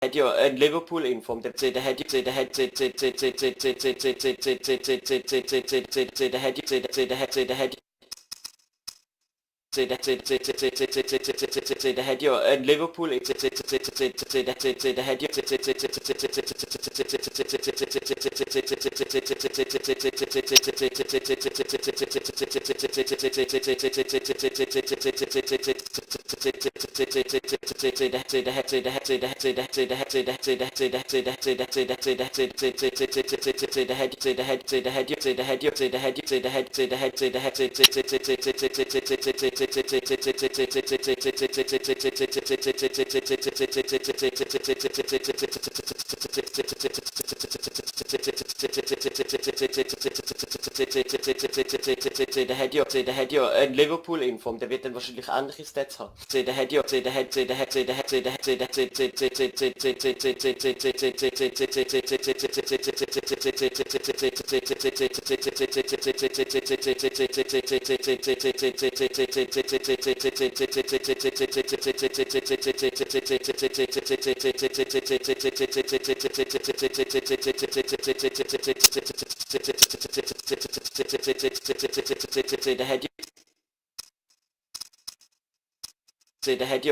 and Liverpool informed that the head and Liverpool and Liverpool informed, der wird dann wahrscheinlich ähnliche Stats haben. The head